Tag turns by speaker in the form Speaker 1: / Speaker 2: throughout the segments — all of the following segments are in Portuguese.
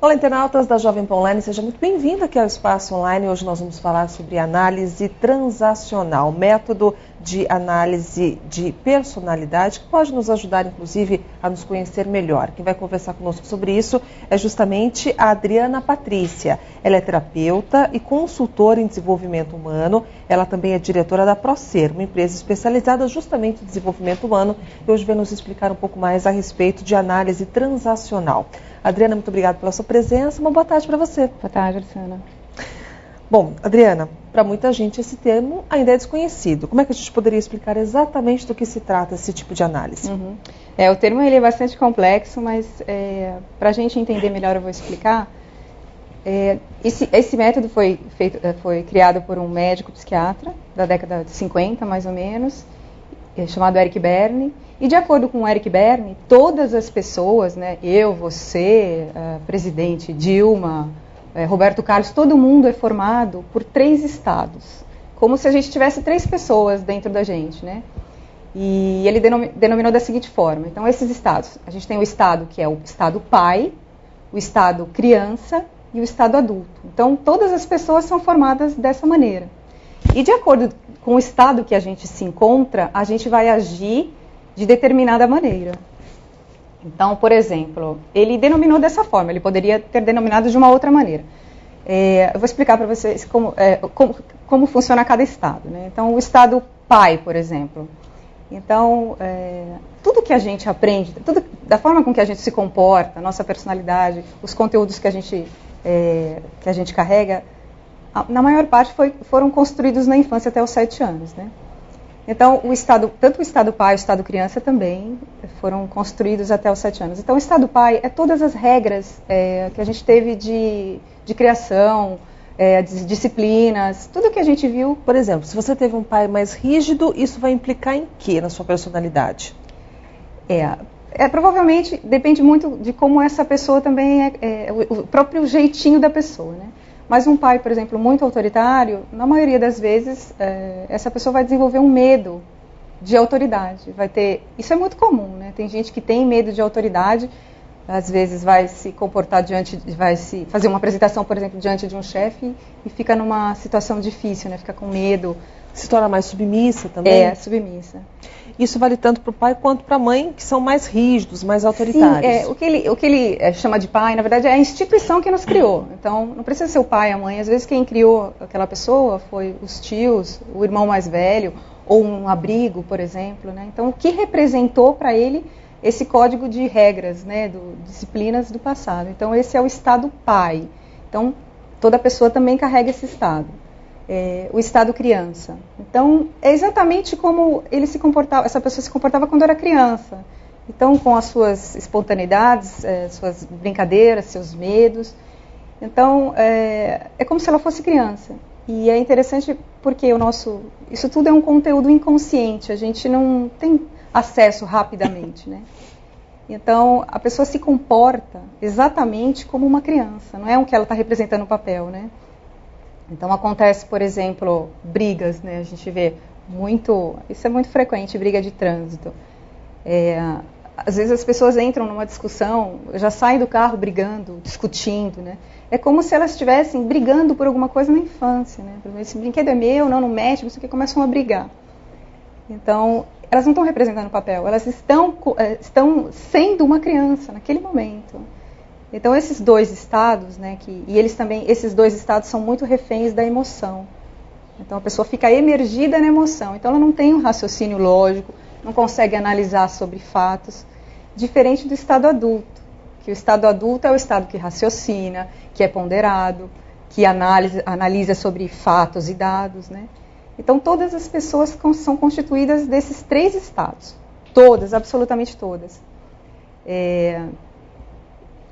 Speaker 1: Olá, internautas da Jovem Pan Online, seja muito bem-vindo aqui ao Espaço Online. Hoje nós vamos falar sobre análise transacional, método de análise de personalidade que pode nos ajudar, inclusive, a nos conhecer melhor. Quem vai conversar conosco sobre isso é justamente a Adriana Patrícia. Ela é terapeuta e consultora em desenvolvimento humano. Ela também é diretora da Procer, uma empresa especializada justamente em desenvolvimento humano, e hoje vem nos explicar um pouco mais a respeito de análise transacional. Adriana, muito obrigada pela sua presença. Uma boa tarde para você.
Speaker 2: Boa tarde, Luciana.
Speaker 1: Bom, Adriana, para muita gente esse termo ainda é desconhecido. Como é que a gente poderia explicar exatamente do que se trata esse tipo de análise?
Speaker 2: O termo ele é bastante complexo, mas para a gente entender melhor eu vou explicar. Esse método foi criado por um médico psiquiatra da década de 50, mais ou menos, chamado Eric Berne. E de acordo com o Eric Berne, todas as pessoas, né, eu, você, presidente Dilma, Roberto Carlos, todo mundo é formado por 3 estados, como se a gente tivesse 3 pessoas dentro da gente, né? E ele denominou da seguinte forma: então esses estados, a gente tem o estado que é o estado pai, o estado criança e o estado adulto. Então todas as pessoas são formadas dessa maneira. E de acordo com o estado que a gente se encontra, a gente vai agir de determinada maneira. Então, por exemplo, ele denominou dessa forma, ele poderia ter denominado de uma outra maneira. Eu vou explicar para vocês como funciona cada estado, né? Então, o estado pai, por exemplo. Então, tudo que a gente aprende, da forma com que a gente se comporta, a nossa personalidade, os conteúdos que a gente carrega, na maior parte foram construídos na infância até os 7 anos, né? Então, tanto o estado pai e o estado criança também foram construídos até os 7 anos. Então, o estado pai é todas as regras que a gente teve de criação, de disciplinas, tudo que a gente viu.
Speaker 1: Por exemplo, se você teve um pai mais rígido, isso vai implicar em quê na sua personalidade?
Speaker 2: Provavelmente depende muito de como essa pessoa também o próprio jeitinho da pessoa, né? Mas um pai, por exemplo, muito autoritário, na maioria das vezes, essa pessoa vai desenvolver um medo de autoridade. Isso é muito comum, né? Tem gente que tem medo de autoridade, às vezes vai se comportar vai se fazer uma apresentação, por exemplo, diante de um chefe e fica numa situação difícil, né? Fica com medo.
Speaker 1: Se torna mais submissa também?
Speaker 2: Submissa.
Speaker 1: Isso vale tanto para o pai quanto para a mãe, que são mais rígidos, mais autoritários.
Speaker 2: Sim, o que ele chama de pai, na verdade, é a instituição que nos criou. Então, não precisa ser o pai, a mãe. Às vezes, quem criou aquela pessoa foi os tios, o irmão mais velho, ou um abrigo, por exemplo, né? Então, o que representou para ele esse código de regras, né, disciplinas do passado. Então, esse é o estado pai. Então, toda pessoa também carrega esse estado. O estado criança. Então, é exatamente como essa pessoa se comportava quando era criança. Então, com as suas espontaneidades, suas brincadeiras, seus medos. Então, é como se ela fosse criança. E é interessante porque isso tudo é um conteúdo inconsciente, a gente não tem acesso rapidamente, né? Então, a pessoa se comporta exatamente como uma criança, não é o que ela está representando no papel, né? Então, acontece, por exemplo, brigas, né? A gente vê isso é muito frequente, briga de trânsito. Às vezes as pessoas entram numa discussão, já saem do carro brigando, discutindo, né? É como se elas estivessem brigando por alguma coisa na infância, né? Por exemplo, esse brinquedo é meu, não mexe, não sei o que, começam a brigar. Então, elas não estão representando o papel, elas estão sendo uma criança naquele momento. Então, esses 2 estados, né, esses 2 estados são muito reféns da emoção. Então, a pessoa fica emergida na emoção. Então, ela não tem um raciocínio lógico, não consegue analisar sobre fatos, diferente do estado adulto, que o estado adulto é o estado que raciocina, que é ponderado, que analisa sobre fatos e dados, né? Então, todas as pessoas são constituídas desses 3 estados. Todas, absolutamente todas.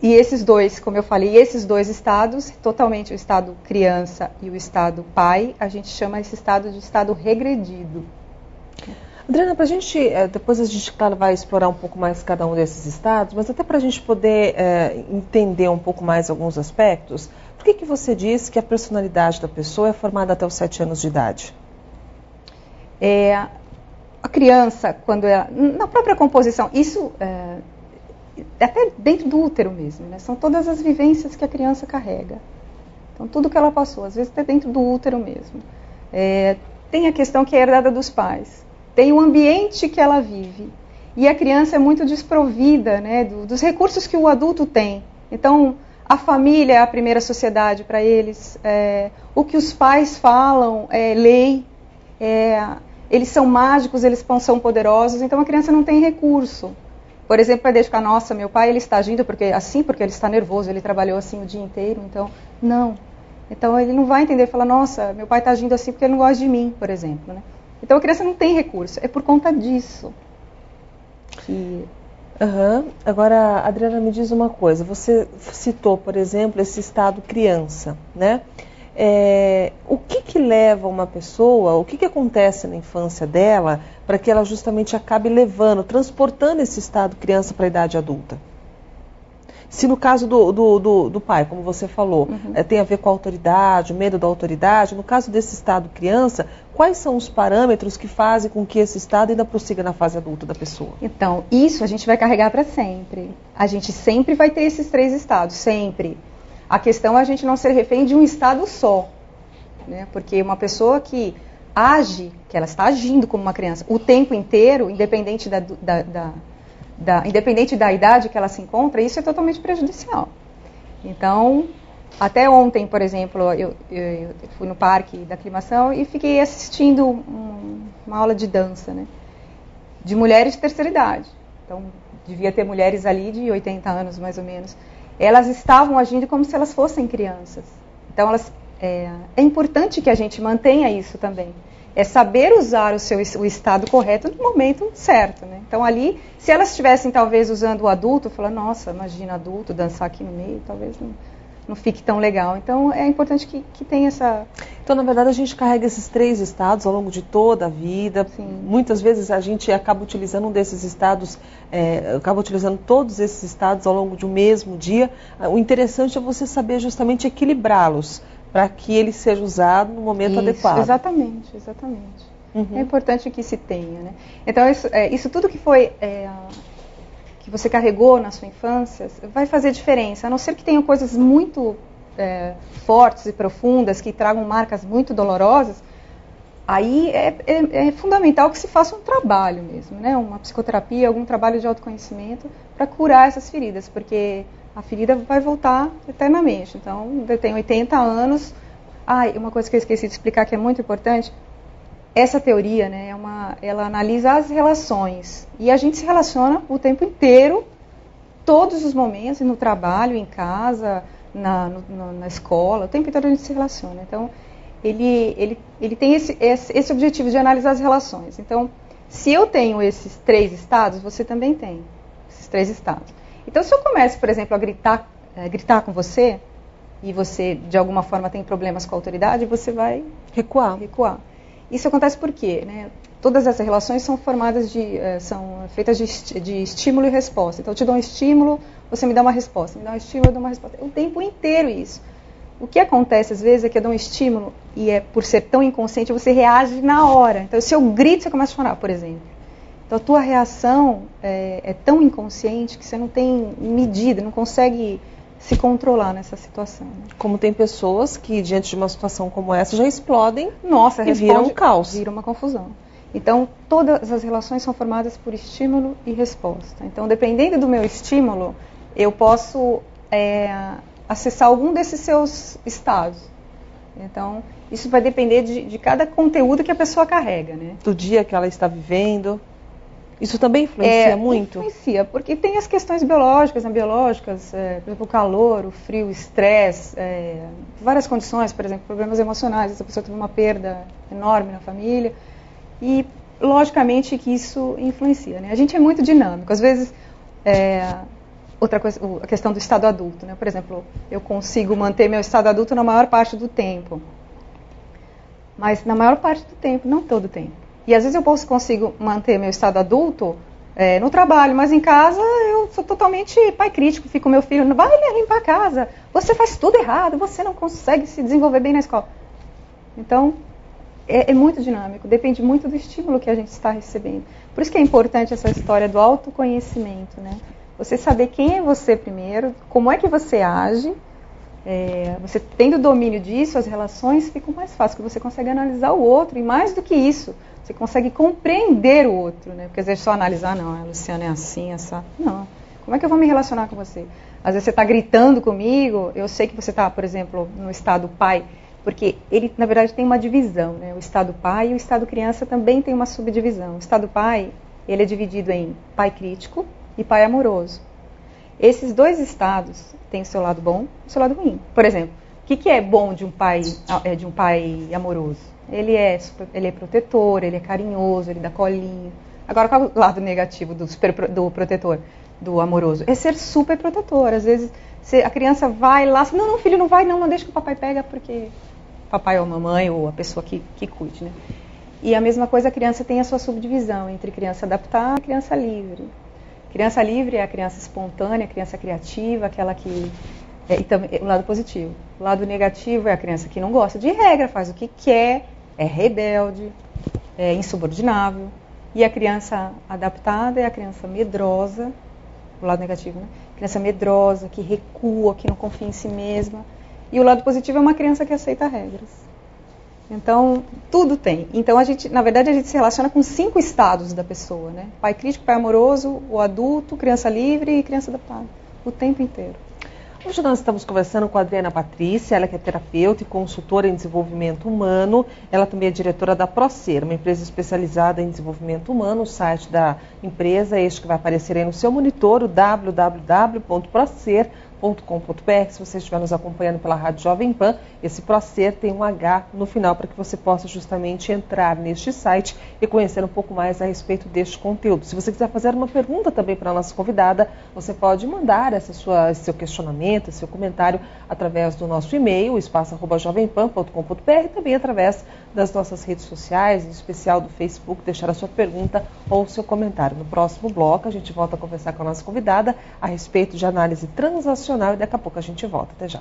Speaker 2: E esses 2, como eu falei, esses 2 estados, totalmente o estado criança e o estado pai, a gente chama esse estado de estado regredido.
Speaker 1: Adriana, depois a gente, claro, vai explorar um pouco mais cada um desses estados, mas até para a gente poder entender um pouco mais alguns aspectos, por que você diz que a personalidade da pessoa é formada até os 7 anos de idade?
Speaker 2: A criança, quando na própria composição, isso até dentro do útero mesmo, né? São todas as vivências que a criança carrega. Então, tudo que ela passou, às vezes até dentro do útero mesmo. Tem a questão que é herdada dos pais. Tem o ambiente que ela vive. E a criança é muito desprovida, né, dos recursos que o adulto tem. Então, a família é a primeira sociedade para eles. O que os pais falam é lei. Eles são mágicos, eles são poderosos. Então, a criança não tem recurso. Por exemplo, vai deixar, nossa, meu pai ele está agindo porque ele está nervoso, ele trabalhou assim o dia inteiro. Então, não. Então, ele não vai entender, falar, nossa, meu pai está agindo assim porque ele não gosta de mim, por exemplo, né? Então, a criança não tem recurso. É por conta disso que...
Speaker 1: Agora, Adriana, me diz uma coisa. Você citou, por exemplo, esse estado criança, né? O que leva uma pessoa, o que acontece na infância dela para que ela justamente acabe transportando esse estado criança para a idade adulta? Se no caso do pai, como você falou, tem a ver com a autoridade, o medo da autoridade, no caso desse estado criança, quais são os parâmetros que fazem com que esse estado ainda prossiga na fase adulta da pessoa?
Speaker 2: Então, isso a gente vai carregar para sempre. A gente sempre vai ter esses 3 estados, sempre. A questão é a gente não ser refém de um estado só, né? Porque uma pessoa que age, que ela está agindo como uma criança o tempo inteiro, independente independente da idade que ela se encontra, isso é totalmente prejudicial. Então, até ontem, por exemplo, eu fui no parque da aclimação e fiquei assistindo uma aula de dança, né, de mulheres de terceira idade. Então, devia ter mulheres ali de 80 anos, mais ou menos. Elas estavam agindo como se elas fossem crianças. Então, é importante que a gente mantenha isso também. É saber usar o estado correto no momento certo, né? Então, ali, se elas estivessem, talvez, usando o adulto, falando, nossa, imagina adulto dançar aqui no meio, talvez não fique tão legal. Então, é importante que tenha essa...
Speaker 1: Então, na verdade, a gente carrega esses 3 estados ao longo de toda a vida.
Speaker 2: Sim.
Speaker 1: Muitas vezes a gente acaba utilizando um desses estados, acaba utilizando todos esses estados ao longo de um mesmo dia. O interessante é você saber justamente equilibrá-los, para que ele seja usado no momento adequado.
Speaker 2: Exatamente. É importante que se tenha, né? Então, isso tudo que foi... que você carregou na sua infância, vai fazer diferença, a não ser que tenham coisas muito fortes e profundas, que tragam marcas muito dolorosas. Aí é fundamental que se faça um trabalho mesmo, né? Uma psicoterapia, algum trabalho de autoconhecimento para curar essas feridas, porque a ferida vai voltar eternamente. Então, eu tenho 80 anos. Uma coisa que eu esqueci de explicar que é muito importante, essa teoria, né, ela analisa as relações. E a gente se relaciona o tempo inteiro, todos os momentos, no trabalho, em casa, na escola, o tempo inteiro a gente se relaciona. Então, ele tem esse objetivo de analisar as relações. Então, se eu tenho esses 3 estados, você também tem esses 3 estados. Então, se eu começo, por exemplo, a gritar com você, e você, de alguma forma, tem problemas com a autoridade, você vai recuar. Isso acontece por quê, né? Todas essas relações são feitas de estímulo e resposta. Então, eu te dou um estímulo, você me dá uma resposta. Me dá um estímulo, eu dou uma resposta. É o tempo inteiro isso. O que acontece, às vezes, é que eu dou um estímulo e, por ser tão inconsciente, você reage na hora. Então, se eu grito, você começa a chorar, por exemplo. Então, a tua reação é tão inconsciente que você não tem medida, não consegue se controlar nessa situação.
Speaker 1: Como tem pessoas que, diante de uma situação como essa, já explodem
Speaker 2: e
Speaker 1: viram um caos.
Speaker 2: Vira uma confusão. Então, todas as relações são formadas por estímulo e resposta. Então, dependendo do meu estímulo, eu posso acessar algum desses seus estados. Então, isso vai depender de cada conteúdo que a pessoa carrega, né?
Speaker 1: Do dia que ela está vivendo. Isso também influencia muito?
Speaker 2: Influencia, porque tem as questões biológicas, anabiológicas, por exemplo, o calor, o frio, o estresse, várias condições, por exemplo, problemas emocionais, essa pessoa teve uma perda enorme na família, e logicamente que isso influencia, né? A gente é muito dinâmico, às vezes, outra coisa, a questão do estado adulto, né? Por exemplo, eu consigo manter meu estado adulto na maior parte do tempo, mas na maior parte do tempo, não todo o tempo. E às vezes eu consigo manter meu estado adulto no trabalho, mas em casa eu sou totalmente pai crítico, fico com meu filho, vai limpar a casa, você faz tudo errado, você não consegue se desenvolver bem na escola. Então, é muito dinâmico, depende muito do estímulo que a gente está recebendo. Por isso que é importante essa história do autoconhecimento, né? Você saber quem é você primeiro, como é que você age, você tendo domínio disso, as relações ficam mais fáceis, porque você consegue analisar o outro, e mais do que isso, você consegue compreender o outro, né? Porque às vezes só analisar, não, a Luciana é assim, essa. Não. Como é que eu vou me relacionar com você? Às vezes você está gritando comigo, eu sei que você está, por exemplo, no estado pai, porque ele, na verdade, tem uma divisão, né? O estado pai e o estado criança também tem uma subdivisão. O estado pai, ele é dividido em pai crítico e pai amoroso. Esses dois estados têm o seu lado bom e o seu lado ruim. Por exemplo, o que é bom de um pai amoroso? Ele é protetor, ele é carinhoso, ele dá colinho. Agora, qual é o lado negativo do protetor, do amoroso? É ser super protetor. Às vezes, a criança vai lá, assim, não, filho, não vai, não deixa que o papai pega, porque papai ou mamãe ou a pessoa que cuide, né? E a mesma coisa, a criança tem a sua subdivisão entre criança adaptada e criança livre. Criança livre é a criança espontânea, a criança criativa, aquela que... e também, o lado positivo. O lado negativo é a criança que não gosta de regra, faz o que quer, é rebelde, é insubordinável. E a criança adaptada é a criança medrosa, o lado negativo, né? Criança medrosa, que recua, que não confia em si mesma. E o lado positivo é uma criança que aceita regras. Então, tudo tem. Então, na verdade, a gente se relaciona com 5 estados da pessoa, né? Pai crítico, pai amoroso, o adulto, criança livre e criança adaptada. O tempo inteiro.
Speaker 1: Hoje nós estamos conversando com a Adriana Patrícia, ela que é terapeuta e consultora em desenvolvimento humano. Ela também é diretora da Procer, uma empresa especializada em desenvolvimento humano. O site da empresa é este que vai aparecer aí no seu monitor, o www.procer.com.br. Se você estiver nos acompanhando pela Rádio Jovem Pan, esse Procer tem um H no final para que você possa justamente entrar neste site e conhecer um pouco mais a respeito deste conteúdo. Se você quiser fazer uma pergunta também para a nossa convidada, você pode mandar seu questionamento, seu comentário através do nosso e-mail, espaço@jovempan.com.br, e também através das nossas redes sociais, em especial do Facebook, deixar a sua pergunta ou o seu comentário. No próximo bloco, a gente volta a conversar com a nossa convidada a respeito de análise transacional e daqui a pouco a gente volta. Até já.